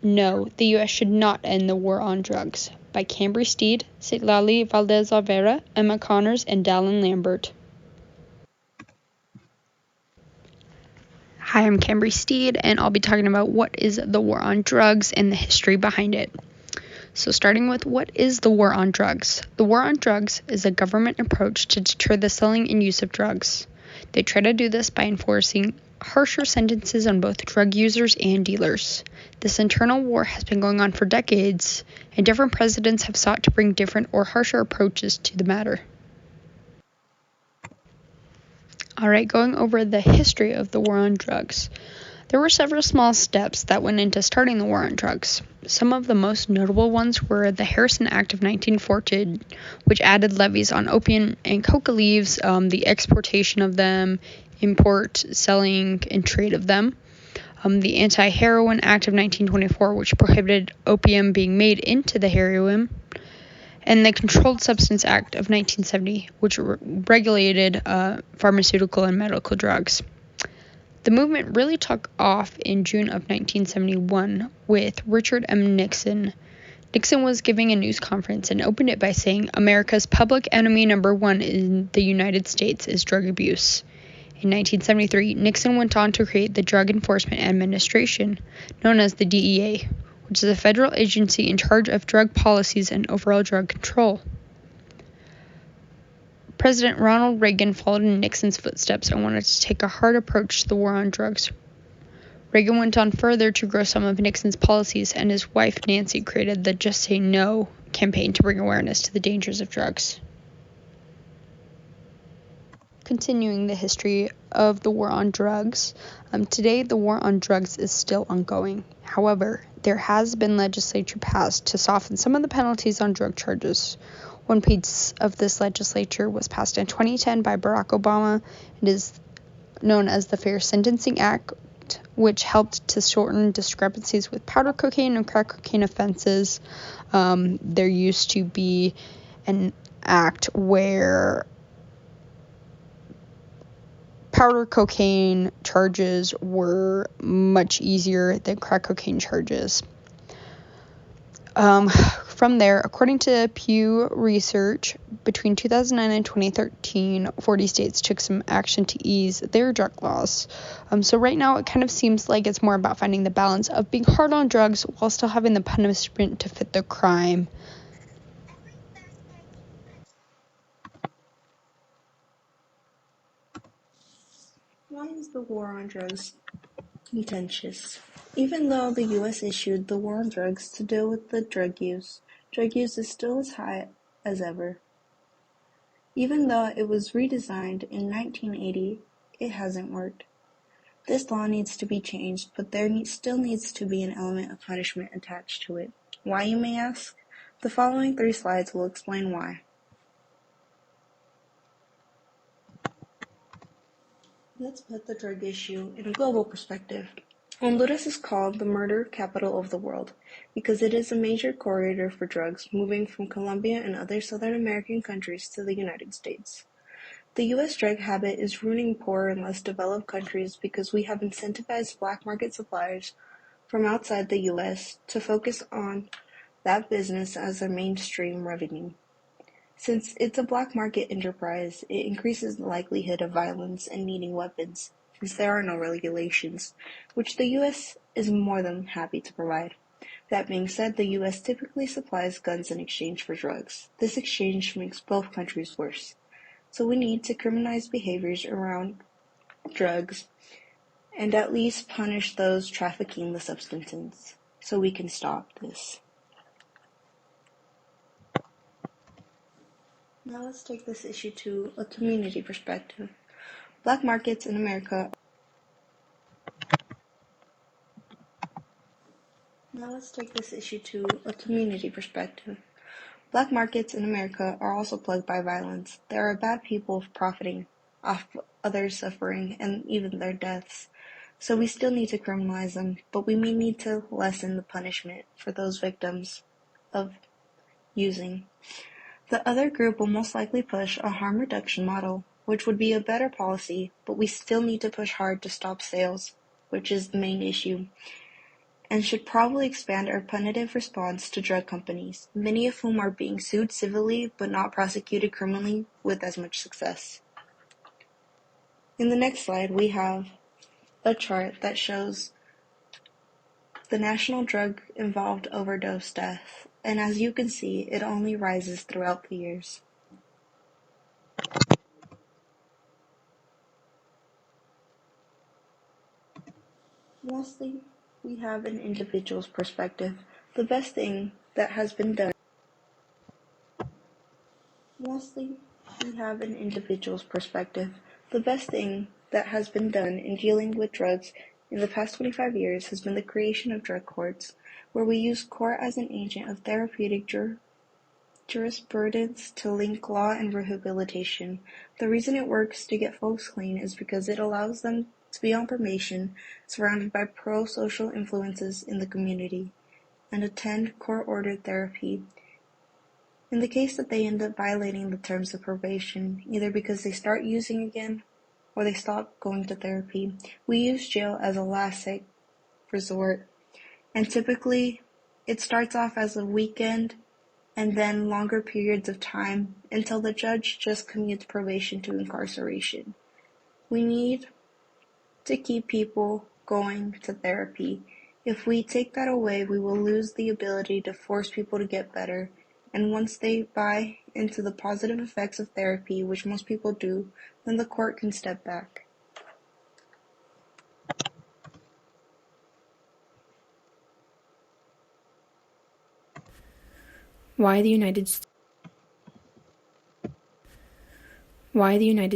No, the U.S. should not end the war on drugs, by Cambry Steed, Citlali Valdez-Alvera, Emma Connors, and Dallin Lambert. Hi, I'm Cambry Steed, and I'll be talking about what is the war on drugs and the history behind it. So starting with, what is the war on drugs? The war on drugs is a government approach to deter the selling and use of drugs. They try to do this by enforcing harsher sentences on both drug users and dealers. This internal war has been going on for decades, and different presidents have sought to bring different or harsher approaches to the matter. Alright, going over the history of the war on drugs. There were several small steps that went into starting the war on drugs. Some of the most notable ones were the Harrison Act of 1914, which added levies on opium and coca leaves, the exportation of them, import, selling, and trade of them. The Anti-Heroin Act of 1924, which prohibited opium being made into the heroin. And the Controlled Substance Act of 1970, which regulated pharmaceutical and medical drugs. The movement really took off in June of 1971 with Richard M. Nixon. Nixon was giving a news conference and opened it by saying, "America's public enemy number one in the United States is drug abuse." In 1973, Nixon went on to create the Drug Enforcement Administration, known as the DEA, which is a federal agency in charge of drug policies and overall drug control. President Ronald Reagan followed in Nixon's footsteps and wanted to take a hard approach to the war on drugs. Reagan went on further to grow some of Nixon's policies, and his wife Nancy created the Just Say No campaign to bring awareness to the dangers of drugs. Continuing the history of the war on drugs, today the war on drugs is still ongoing. However, there has been legislation passed to soften some of the penalties on drug charges. One piece of this legislature was passed in 2010 by Barack Obama and is known as the Fair Sentencing Act, which helped to shorten discrepancies with powder cocaine and crack cocaine offenses. There used to be an act where powder cocaine charges were much easier than crack cocaine charges. From there, according to Pew Research, between 2009 and 2013, 40 states took some action to ease their drug laws. So right now, it kind of seems like it's more about finding the balance of being hard on drugs while still having the punishment to fit the crime. Why is the war on drugs contentious? Even though the U.S. issued the war on drugs to deal with the drug use is still as high as ever. Even though it was redesigned in 1980, it hasn't worked. This law needs to be changed, but there still needs to be an element of punishment attached to it. Why, you may ask? The following 3 slides will explain why. Let's put the drug issue in a global perspective. Honduras is called the murder capital of the world because it is a major corridor for drugs moving from Colombia and other Southern American countries to the United States. The U.S. drug habit is ruining poorer and less developed countries because we have incentivized black market suppliers from outside the U.S. to focus on that business as their mainstream revenue. Since it's a black market enterprise, it increases the likelihood of violence and needing weapons, since there are no regulations, which the U.S. is more than happy to provide. That being said, the U.S. typically supplies guns in exchange for drugs. This exchange makes both countries worse. So we need to criminalize behaviors around drugs and at least punish those trafficking the substances so we can stop this. Now let's take this issue to a community perspective. Black markets in America Black markets in America are also plagued by violence. There are bad people profiting off others' suffering and even their deaths. So we still need to criminalize them, but we may need to lessen the punishment for those victims of using. The other group will most likely push a harm reduction model, which would be a better policy, but we still need to push hard to stop sales, which is the main issue. and should probably expand our punitive response to drug companies, many of whom are being sued civilly but not prosecuted criminally with as much success. In the next slide, we have a chart that shows the national drug-involved overdose death, and as you can see, it only rises throughout the years. Lastly, we have an individual's perspective. The best thing that has been done in dealing with drugs in the past 25 years has been the creation of drug courts, where we use court as an agent of therapeutic jurisprudence to link law and rehabilitation. The reason it works to get folks clean is because it allows them to be on probation, surrounded by pro-social influences in the community, and attend court-ordered therapy. In the case that they end up violating the terms of probation, either because they start using again or they stop going to therapy, we use jail as a last resort. And typically, it starts off as a weekend and then longer periods of time until the judge just commutes probation to incarceration. We need to keep people going to therapy. If we take that away, we will lose the ability to force people to get better. And once they buy into the positive effects of therapy, which most people do, then the court can step back. Why the United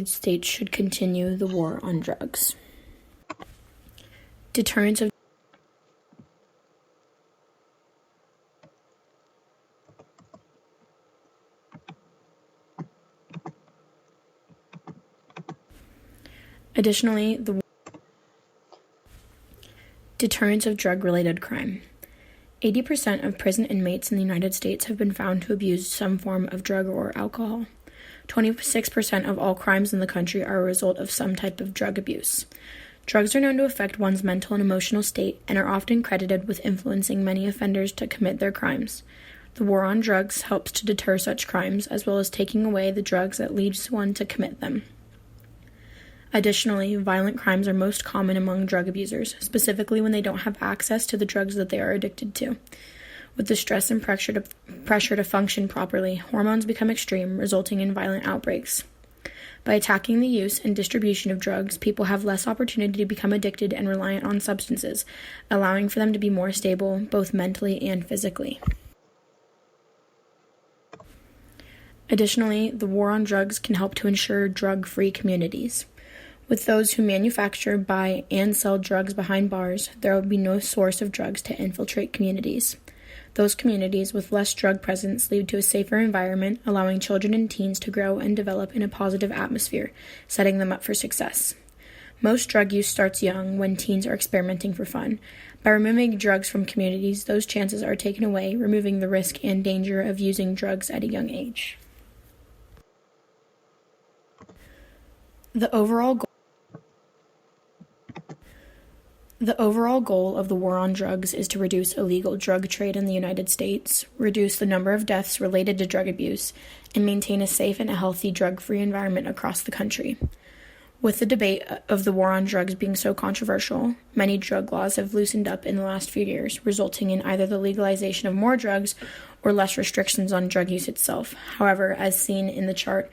States should continue the war on drugs. Deterrence of Additionally, the deterrence of drug-related crime. 80% of prison inmates in the United States have been found to abuse some form of drug or alcohol. 26% of all crimes in the country are a result of some type of drug abuse. Drugs are known to affect one's mental and emotional state and are often credited with influencing many offenders to commit their crimes. The war on drugs helps to deter such crimes, as well as taking away the drugs that leads one to commit them. Additionally, violent crimes are most common among drug abusers, specifically when they don't have access to the drugs that they are addicted to. With the stress and pressure to function properly, hormones become extreme, resulting in violent outbreaks. By attacking the use and distribution of drugs, people have less opportunity to become addicted and reliant on substances, allowing for them to be more stable, both mentally and physically. Additionally, the war on drugs can help to ensure drug-free communities. With those who manufacture, buy, and sell drugs behind bars, there will be no source of drugs to infiltrate communities. Those communities with less drug presence lead to a safer environment, allowing children and teens to grow and develop in a positive atmosphere, setting them up for success. Most drug use starts young, when teens are experimenting for fun. By removing drugs from communities, those chances are taken away, removing the risk and danger of using drugs at a young age. The overall goal of the war on drugs is to reduce illegal drug trade in the United States, reduce the number of deaths related to drug abuse, and maintain a safe and healthy drug-free environment across the country. With the debate of the war on drugs being so controversial, many drug laws have loosened up in the last few years, resulting in either the legalization of more drugs or less restrictions on drug use itself. However, as seen in the chart,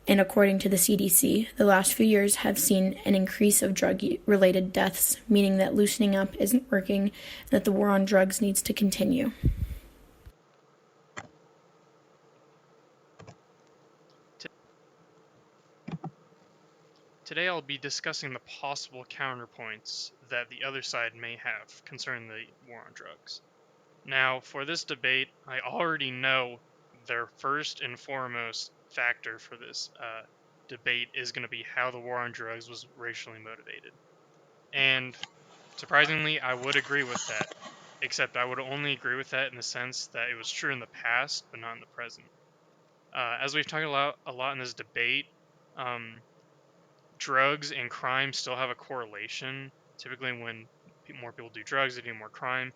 and according to the CDC, the last few years have seen an increase of drug-related deaths, meaning that loosening up isn't working and that the war on drugs needs to continue. Today I'll be discussing the possible counterpoints that the other side may have concerning the war on drugs. Now, for this debate, I already know their first and foremost factor for this debate is going to be how the war on drugs was racially motivated. And surprisingly, I would agree with that, except I would only agree with that in the sense that it was true in the past, but not in the present. As we've talked a lot in this debate, drugs and crime still have a correlation. Typically, when more people do drugs, they do more crime.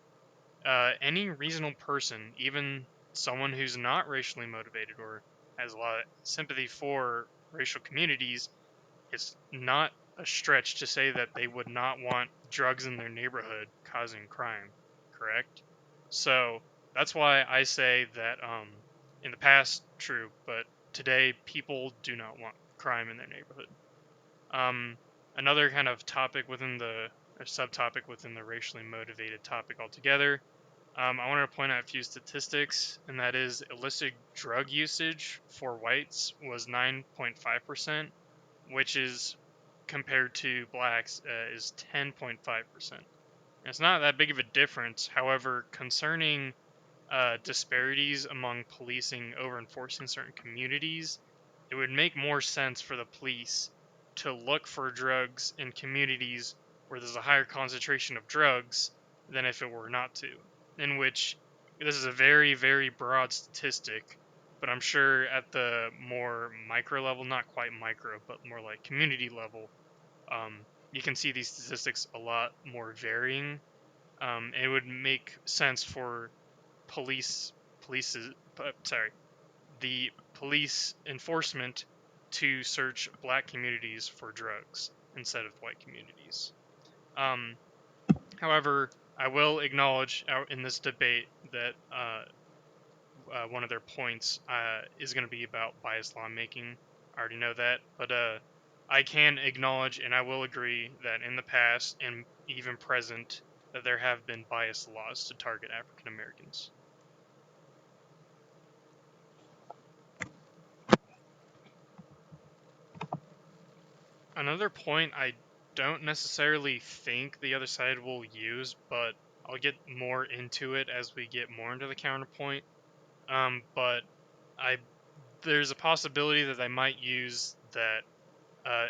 any reasonable person, even someone who's not racially motivated or has a lot of sympathy for racial communities, it's not a stretch to say that they would not want drugs in their neighborhood causing crime, correct? So that's why I say that in the past, true, but today people do not want crime in their neighborhood. Another kind of topic within the or subtopic within the racially motivated topic altogether. I wanted to point out a few statistics, and that is illicit drug usage for whites was 9.5%, which is compared to blacks is 10.5%. It's not that big of a difference. However, concerning disparities among policing over enforcing certain communities, it would make more sense for the police to look for drugs in communities where there's a higher concentration of drugs than if it were not to. In which, this is a very, very broad statistic, but I'm sure at the more micro level, not quite micro, but more like community level, you can see these statistics a lot more varying. It would make sense for the police enforcement to search black communities for drugs instead of white communities. However, I will acknowledge in this debate that one of their points is going to be about biased lawmaking. I already know that, but I can acknowledge and I will agree that in the past and even present that there have been biased laws to target African Americans. Another point I don't necessarily think the other side will use, but I'll get more into it as we get more into the counterpoint. But there's a possibility that they might use that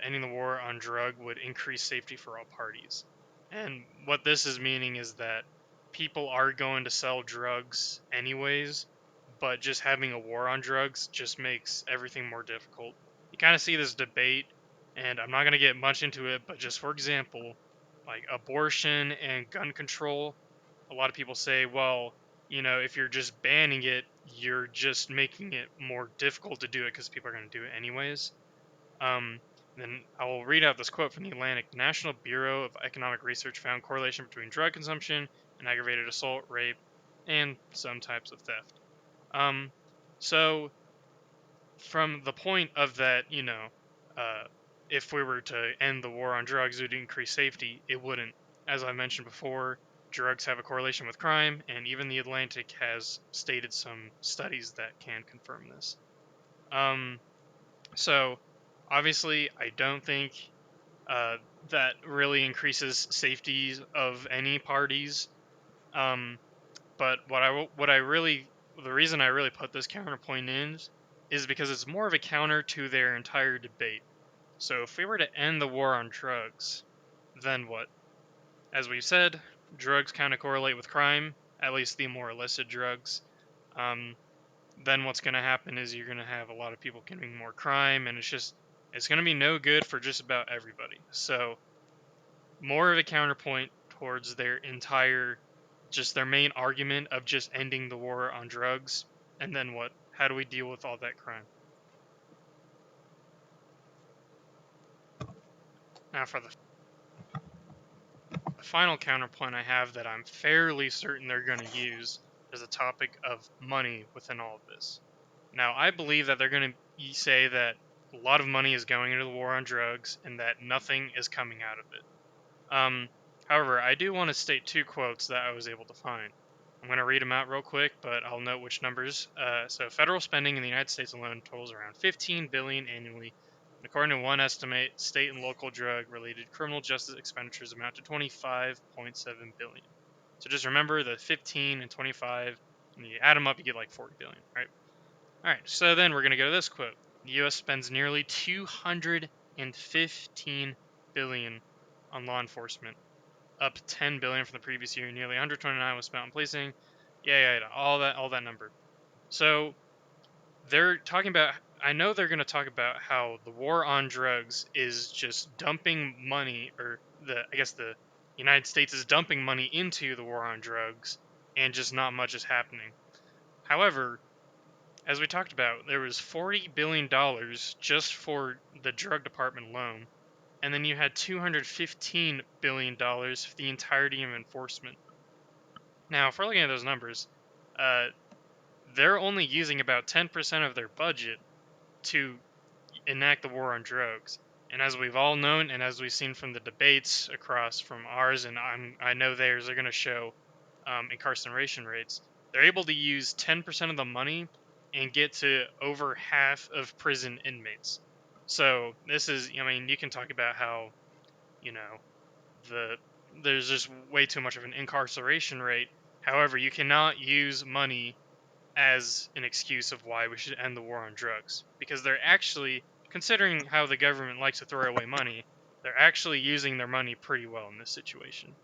ending the war on drug would increase safety for all parties. And what this is meaning is that people are going to sell drugs anyways, but just having a war on drugs just makes everything more difficult. You kind of see this debate, and I'm not going to get much into it, but just for example, like abortion and gun control, a lot of people say, well, if you're just banning it, you're just making it more difficult to do it because people are going to do it anyways. Then I will read out this quote from the Atlantic. The National Bureau of Economic Research found correlation between drug consumption and aggravated assault, rape, and some types of theft. So from the point of that, if we were to end the war on drugs, it would increase safety. It wouldn't. As I mentioned before, drugs have a correlation with crime, and even the Atlantic has stated some studies that can confirm this. So obviously, I don't think that really increases safety of any parties. But the reason I really put this counterpoint in is because it's more of a counter to their entire debate. So if we were to end the war on drugs, then what? As we've said, drugs kind of correlate with crime, at least the more illicit drugs. Then what's going to happen is you're going to have a lot of people committing more crime, and it's going to be no good for just about everybody. So more of a counterpoint towards their main argument of just ending the war on drugs, and then what? How do we deal with all that crime? Now for the final counterpoint I have that I'm fairly certain they're going to use is the topic of money within all of this. Now, I believe that they're going to say that a lot of money is going into the war on drugs and that nothing is coming out of it. However, I do want to state two quotes that I was able to find. I'm going to read them out real quick, but I'll note which numbers. So federal spending in the United States alone totals around $15 billion annually. And according to one estimate, state and local drug-related criminal justice expenditures amount to $25.7 billion. So just remember the 15 and 25, and you add them up, you get like $40 billion, right? All right, so then we're going to go to this quote. The U.S. spends nearly $215 billion on law enforcement, up $10 billion from the previous year. Nearly $129 was spent on policing. Yeah, all that number. So they're talking about. I know they're going to talk about how the war on drugs is just dumping money, or the United States is dumping money into the war on drugs, and just not much is happening. However, as we talked about, there was $40 billion just for the drug department alone, and then you had $215 billion for the entirety of enforcement. Now, if we're looking at those numbers, they're only using about 10% of their budget to enact the war on drugs. And as we've all known, and as we've seen from the debates across from ours, and I know theirs are going to show incarceration rates, they're able to use 10% of the money and get to over half of prison inmates. So this is, I mean, you can talk about how, you know, there's just way too much of an incarceration rate. However, you cannot use money as an excuse of why we should end the war on drugs, because they're actually, considering how the government likes to throw away money, they're actually using their money pretty well in this situation.